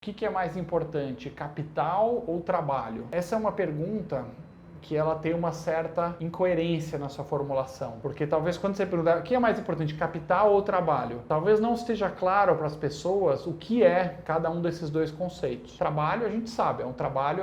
O que é mais importante, capital ou trabalho? Essa é uma pergunta que ela tem uma certa incoerência na sua formulação. Porque talvez quando você perguntar o que é mais importante, capital ou trabalho, talvez não esteja claro para as pessoas o que é cada um desses dois conceitos. Trabalho, a gente sabe, é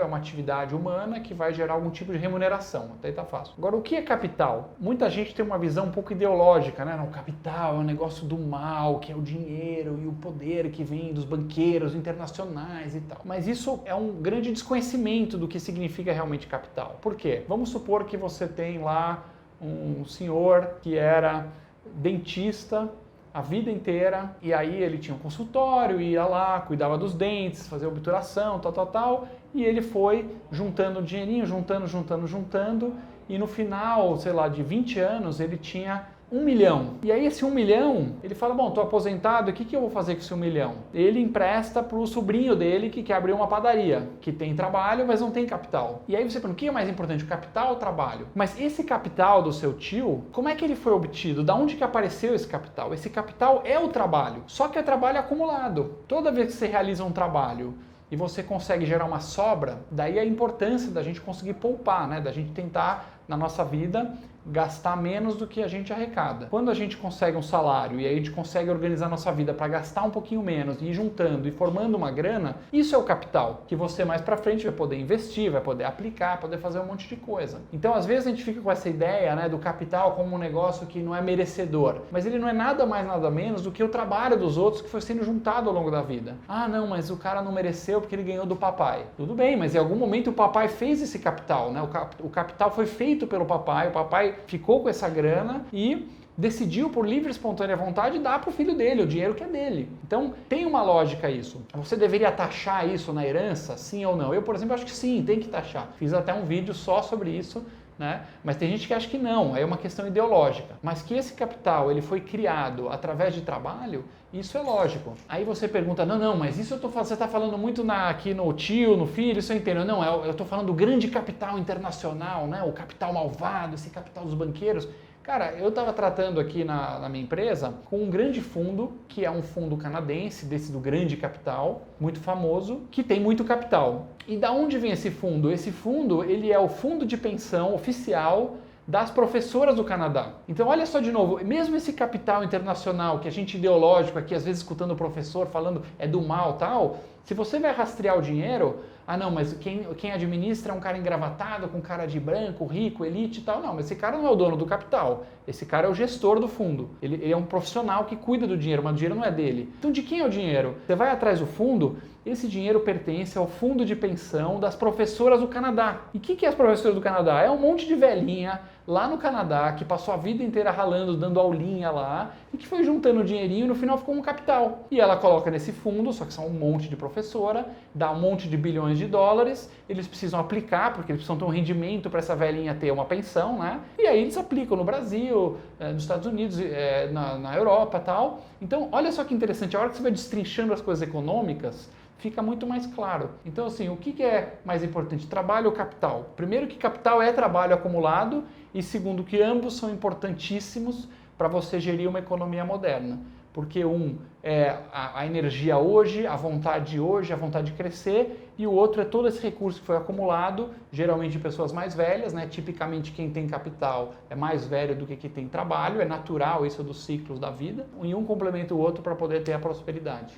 uma atividade humana que vai gerar algum tipo de remuneração, até aí tá fácil. Agora, o que é capital? Muita gente tem uma visão um pouco ideológica, né? Não, capital é um negócio do mal, que é o dinheiro e o poder que vem dos banqueiros internacionais e tal. Mas isso é um grande desconhecimento do que significa realmente capital. Por quê? Vamos supor que você tem lá um senhor que era dentista a vida inteira e aí ele tinha um consultório, ia lá, cuidava dos dentes, fazia obturação, tal, e ele foi juntando dinheirinho, juntando e no final, sei lá, de 20 anos ele tinha 1 milhão. E aí esse 1 milhão, ele fala, bom, tô aposentado, o que eu vou fazer com esse 1 milhão? Ele empresta pro sobrinho dele que quer abrir uma padaria, que tem trabalho, mas não tem capital. E aí você pergunta, o que é mais importante, o capital ou o trabalho? Mas esse capital do seu tio, como é que ele foi obtido? Da onde que apareceu esse capital? Esse capital é o trabalho, só que é trabalho acumulado. Toda vez que você realiza um trabalho e você consegue gerar uma sobra, daí a importância da gente conseguir poupar, né? Da gente tentar, na nossa vida, gastar menos do que a gente arrecada. Quando a gente consegue um salário e aí a gente consegue organizar nossa vida para gastar um pouquinho menos e ir juntando e formando uma grana, isso é o capital, que você mais para frente vai poder investir, vai poder aplicar, poder fazer um monte de coisa. Então, às vezes a gente fica com essa ideia, né, do capital como um negócio que não é merecedor, mas ele não é nada mais, nada menos do que o trabalho dos outros que foi sendo juntado ao longo da vida. Ah, não, mas o cara não mereceu porque ele ganhou do papai. Tudo bem, mas em algum momento o papai fez esse capital, né? O capital foi feito pelo papai, o papai ficou com essa grana e decidiu por livre e espontânea vontade dar para o filho dele, o dinheiro que é dele. Então tem uma lógica isso. Você deveria taxar isso na herança, sim ou não? Eu, por exemplo, acho que sim, tem que taxar. Fiz até um vídeo só sobre isso, né? Mas tem gente que acha que não, é uma questão ideológica. Mas que esse capital ele foi criado através de trabalho, isso é lógico. Aí você pergunta, não, mas isso você está falando muito aqui no tio, no filho, isso eu entendo. Não, eu estou falando do grande capital internacional, né? O capital malvado, esse capital dos banqueiros. Cara, eu estava tratando aqui na minha empresa com um grande fundo, que é um fundo canadense, desse do grande capital, muito famoso, que tem muito capital. E da onde vem esse fundo? Esse fundo, ele é o fundo de pensão oficial das professoras do Canadá. Então olha só de novo, mesmo esse capital internacional que a gente ideológico aqui, às vezes escutando o professor falando é do mal tal, se você vai rastrear o dinheiro, não, mas quem administra é um cara engravatado, com cara de branco, rico, elite e tal. Não, mas esse cara não é o dono do capital. Esse cara é o gestor do fundo. Ele é um profissional que cuida do dinheiro, mas o dinheiro não é dele. Então de quem é o dinheiro? Você vai atrás do fundo, esse dinheiro pertence ao fundo de pensão das professoras do Canadá. E o que é as professoras do Canadá? É um monte de velhinha lá no Canadá que passou a vida inteira ralando, dando aulinha lá e que foi juntando dinheirinho e no final ficou um capital. E ela coloca nesse fundo, só que são um monte de professora, dá um monte de bilhões de dólares, eles precisam aplicar, porque eles precisam ter um rendimento para essa velhinha ter uma pensão, né? E aí eles aplicam no Brasil, nos Estados Unidos, na Europa e tal. Então, olha só que interessante, a hora que você vai destrinchando as coisas econômicas, fica muito mais claro. Então, assim, o que é mais importante, trabalho ou capital? Primeiro que capital é trabalho acumulado e segundo que ambos são importantíssimos para você gerir uma economia moderna. Porque um é a energia hoje, a vontade de crescer, e o outro é todo esse recurso que foi acumulado, geralmente de pessoas mais velhas, né? Tipicamente quem tem capital é mais velho do que quem tem trabalho, é natural isso dos ciclos da vida, e um complementa o outro para poder ter a prosperidade.